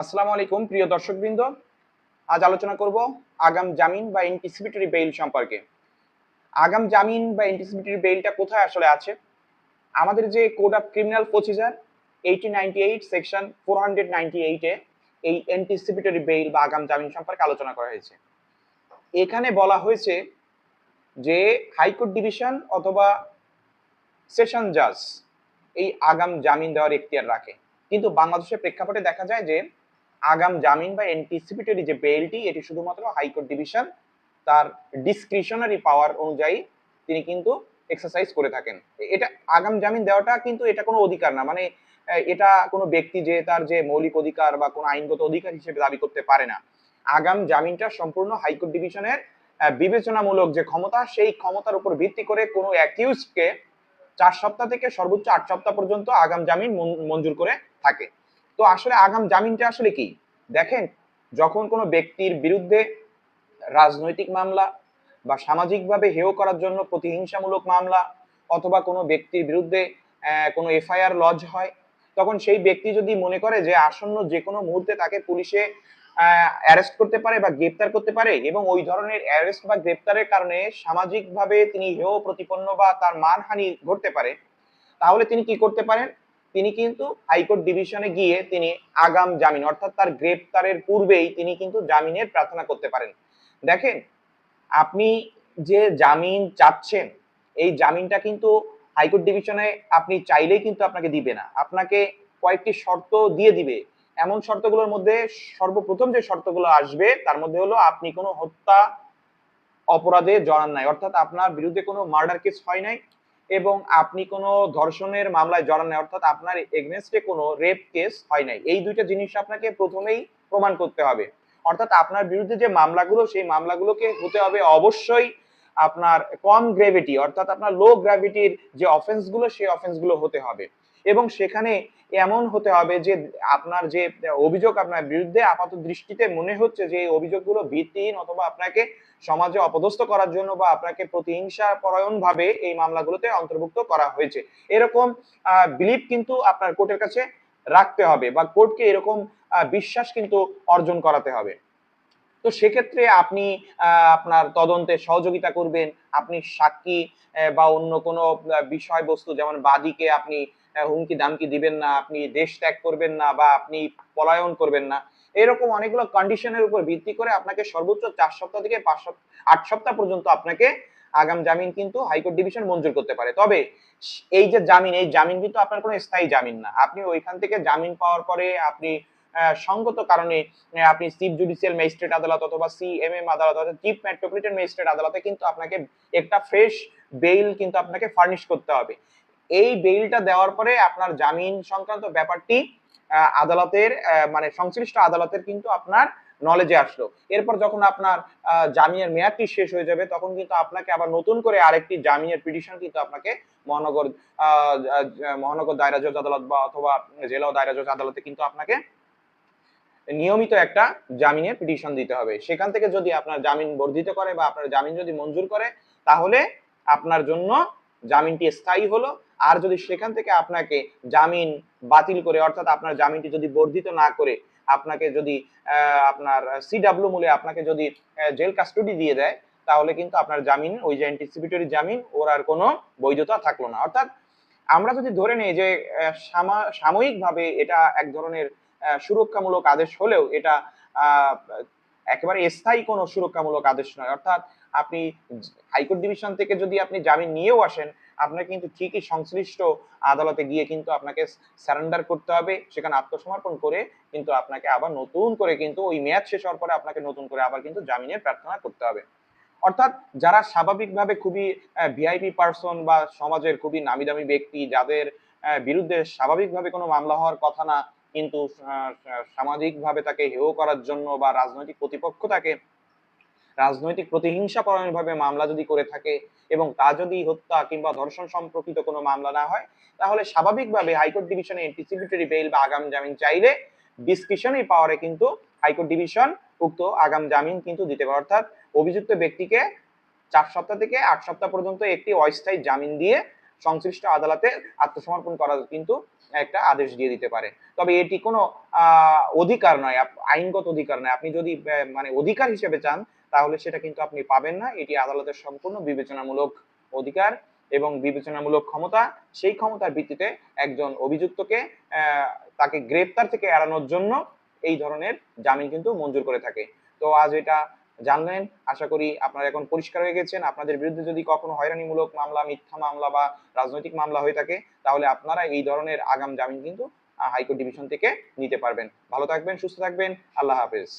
আসসালামু আলাইকুম প্রিয় দর্শকবৃন্দ। আজ আলোচনা করব আগাম জামিন বা অ্যান্টিসিপেটরি বেইল সম্পর্কে। আগাম জামিন বা অ্যান্টিসিপেটরি বেইলটা কোথায় আসলে আছে? আমাদের যে code of criminal procedure 1898 section 498 এ এই অ্যান্টিসিপেটরি বেইল বা আগাম জামিন সম্পর্কে আলোচনা করা হয়েছে। এখানে বলা হয়েছে যে হাইকোর্ট ডিভিশন অথবা সেশন জাজ এই আগাম জামিন দেওয়ার এখতিয়ার রাখে। কিন্তু বাংলাদেশের প্রেক্ষাপটে দেখা যায় যে আগাম জামিন বা অ্যান্টিসিপেটরি যে বেইলটি এটি শুধুমাত্র হাইকোর্ট ডিভিশন তার ডিসক্রিশনারি পাওয়ার অনুযায়ী তিনি কিন্তু এক্সারসাইজ করে থাকেন। এটা আগাম জামিন দেওয়াটা কিন্তু এটা কোনো অধিকার না, মানে এটা কোনো ব্যক্তি যে তার যে মৌলিক অধিকার বা কোনো আইনগত অধিকার হিসেবে দাবি করতে পারে না। আগাম জামিনটা সম্পূর্ণ হাইকোর্ট ডিভিশনের বিবেচনামূলক যে ক্ষমতা, সেই ক্ষমতার উপর ভিত্তি করে কোনো অ্যাকিউজকে 4 সপ্তাহ থেকে সর্বোচ্চ 8 সপ্তাহ পর্যন্ত আগাম জামিন মঞ্জুর করে থাকে। তো আসলে আগাম জামিনটা আসলে কি? দেখেন, যখন কোনো ব্যক্তির বিরুদ্ধে রাজনৈতিক মামলা বা সামাজিকভাবে হেয় করার জন্য প্রতিহিংসামূলক মামলা অথবা কোনো ব্যক্তির বিরুদ্ধে কোনো এফআইআর লজ হয়, তখন সেই ব্যক্তি যদি মনে করে যে আসন্ন যে কোনো মুহূর্তে তাকে পুলিশে অ্যারেস্ট করতে পারে বা গ্রেপ্তার করতে পারে এবং ওই ধরনের অ্যারেস্ট বা গ্রেপ্তারের কারণে সামাজিকভাবে তিনি হেয় প্রতিপন্ন বা তার মানহানি ঘটতে পারে, তাহলে তিনি কি করতে পারেন? তিনি কিন্তু হাইকোর্ট ডিভিশনে গিয়ে তিনি আগাম জামিন অর্থাৎ তার গ্রেপ্তারের পূর্বেই তিনি কিন্তু জামিনের প্রার্থনা করতে পারেন। দেখেন, আপনি যে জামিন চাচ্ছেন, এই জামিনটা কিন্তু হাইকোর্ট ডিভিশনে আপনি চাইলেই কিন্তু আপনাকে দিবে না। আপনাকে কয়েকটি শর্ত দিয়ে দিবে। এমন শর্তগুলোর মধ্যে সর্বপ্রথম যে শর্তগুলো আসবে তার মধ্যে হলো আপনি কোনো হত্যা অপরাধে জড়ান নাই, অর্থাৎ আপনার বিরুদ্ধে কোনো মার্ডার কেস হয় নাই এবং আপনি কোনো ধর্ষণের মামলায় জড়ান নাই, অর্থাৎ আপনার এগেনস্টে কোনো রেপ কেস হয় নাই। এই দুইটা জিনিস আপনাকে প্রথমেই প্রমাণ করতে হবে। অর্থাৎ আপনার বিরুদ্ধে যে মামলাগুলো, সেই মামলাগুলোকে হতে হবে অবশ্যই আপনার কম গ্রেভিটি, অর্থাৎ আপনার লো গ্র্যাভিটির যে অফেন্সগুলো, সেই অফেন্সগুলো হতে হবে এবং সেখানে এমন হতে হবে যে আপনার যে অভিযোগ আপনার বিরুদ্ধে আপাত দৃষ্টিতে মনে হচ্ছে যে এই অভিযোগগুলো ভিত্তিহীন অথবা আপনাকে সমাজে অপদস্থ করার জন্য বা আপনাকে প্রতিহিংসা পরায়ণ ভাবে এই মামলাগুলোতে অন্তর্ভুক্ত করা হয়েছে, এরকম বিলিভ কিন্তু আপনার কোর্টের কাছে রাখতে হবে বা কোর্টকে এরকম বিশ্বাস কিন্তু অর্জন করাতে হবে। তো সেক্ষেত্রে আপনি আপনার তদন্তে সহযোগিতা করবেন, আপনি সাক্ষী বা অন্য কোনো বিষয়বস্তু যেমন বাদীকে আপনি হুমকি ধামকি দিবেন না, আপনি দেশ ত্যাগ করবেন না বা আপনি পলায়ন করবেন না। এরকম অনেকগুলো কন্ডিশনের উপর ভিত্তি করে আপনাকে সর্বোচ্চ 4 সপ্তাহ থেকে 8 সপ্তাহ পর্যন্ত আপনাকে আগাম জামিন কিন্তু হাইকোর্ট ডিভিশন মঞ্জুর করতে পারে। তবে এই যে জামিন, এই জামিন কিন্তু আপনার কোনো স্থায়ী জামিন না। আপনি ওইখান থেকে জামিন পাওয়ার পরে আপনি সঙ্গত কারণে আপনি চিফ জুডিশিয়াল ম্যাজিস্ট্রেট আদালত অথবা সিএমএম আদালত অর্থাৎ চিফ মেট্রোপলিটন ম্যাজিস্ট্রেট আদালতে কিন্তু আপনাকে একটা ফ্রেশ বেইল কিন্তু আপনাকে ফার্নিশ করতে হবে। এই বেইলটা দেওয়ার পরে আপনার জামিন সংক্রান্ত ব্যাপারটি আদালতের মানে সংশ্লিষ্ট আদালতের কিন্তু আপনার নলেজে আসলো। এরপর যখন আপনার জামিনের মেয়াদটি শেষ হয়ে যাবে তখন কিন্তু আপনাকে আবার নতুন করে আরেকটি জামিনের পিটিশন কিন্তু আপনাকে মহানগর মহানগর দায়রা জজ আদালত বা অথবা জেলা ও দায়রা জজ আদালতে কিন্তু আপনাকে নিয়মিত একটা জামিনের পিটিশন দিতে হবে। সেখান থেকে যদি আপনার জামিন বর্ধিত করে বা আপনার জামিন যদি মঞ্জুর করে, তাহলে আপনার জন্য জামিনটি স্থায়ী হলো। আর যদি সেখান থেকে আপনাকে জামিন বাতিল করে অর্থাৎ আপনার জামিনটি যদি বর্ধিত না করে আপনাকে যদি আপনার সিডব্লিউ মূলে আপনাকে যদি জেল কাস্টডি দিয়ে দেয়, তাহলে কিন্তু আপনার জামিন ওই যে অ্যান্টিসিপেটরি জামিন ওর আর কোনো বৈধতা থাকলো না। অর্থাৎ আমরা যদি ধরে নিই যে সাময়িকভাবে এটা এক ধরনের সুরক্ষামূলক আদেশ হলেও এটা আহ, একেবারে স্থায়ী কোনো সুরক্ষামূলক আদেশ নয়। অর্থাৎ আপনি হাইকোর্ট ডিভিশন থেকে যদি আপনি জামিন নিয়েও আসেন, আপনাকে কিন্তু ঠিকই সংশ্লিষ্ট আদালতে গিয়ে কিন্তু আপনাকে সারেন্ডার করতে হবে, সেখানে আত্মসমর্পণ করে কিন্তু আপনাকে আবার নতুন করে কিন্তু ওই মেয়াদ শেষ হওয়ার পরে আপনাকে নতুন করে আবার কিন্তু জামিনের প্রার্থনা করতে হবে। অর্থাৎ যারা স্বাভাবিকভাবে খুবই ভিআইপি পার্সন বা সমাজের খুবই নামি দামি ব্যক্তি, যাদের বিরুদ্ধে স্বাভাবিকভাবে কোনো মামলা হওয়ার কথা না, কিন্তু সামাজিকভাবে তাকে হেয় করার জন্য বা রাজনৈতিক প্রতিপক্ষ তাকে রাজনৈতিক প্রতিহিংসা পরায়ণভাবে মামলা যদি করে থাকে এবং তা যদি হত্যা কিংবা ধর্ষণ সম্পর্কিত কোনো মামলা না হয়, তাহলে স্বাভাবিকভাবে হাইকোর্ট ডিভিশনে অ্যান্টিসিপেটরি বেইল বা আগাম জামিন চাইলে ডিসক্রিশনারি পাওয়ারে কিন্তু হাইকোর্ট ডিভিশন উক্ত আগাম জামিন কিন্তু দিতে পারে। অর্থাৎ অভিযুক্ত ব্যক্তিকে 4 সপ্তাহ থেকে 8 সপ্তাহ পর্যন্ত একটি অস্থায়ী জামিন দিয়ে সংশ্লিষ্ট আদালতে আত্মসমর্পণ করার কিন্তু একটা আদেশ দিয়ে দিতে পারে। তবে এটি কোনো অধিকার নয়, আইনগত অধিকার নয়। আপনি যদি মানে অধিকার হিসেবে চান তাহলে সেটা কিন্তু আপনি পাবেন না। এটি আদালতের সম্পূর্ণ বিবেচনামূলক অধিকার এবং বিবেচনামূলক ক্ষমতা। সেই ক্ষমতার ভিত্তিতে একজন অভিযুক্তকে তাকে গ্রেপ্তার থেকে এড়ানোর জন্য এই ধরনের জামিন কিন্তু মঞ্জুর করে থাকে। তো আজ এটা জানলেন, আশা করি আপনারা এখন পরিষ্কার হয়ে গেছেন। আপনাদের বিরুদ্ধে যদি কখনো হয়রানিমূলক মামলা, মিথ্যা মামলা বা রাজনৈতিক মামলা হয়ে থাকে তাহলে আপনারা এই ধরনের আগাম জামিন কিন্তু হাইকোর্ট ডিভিশন থেকে নিতে পারবেন। ভালো থাকবেন, সুস্থ থাকবেন। আল্লাহ হাফেজ।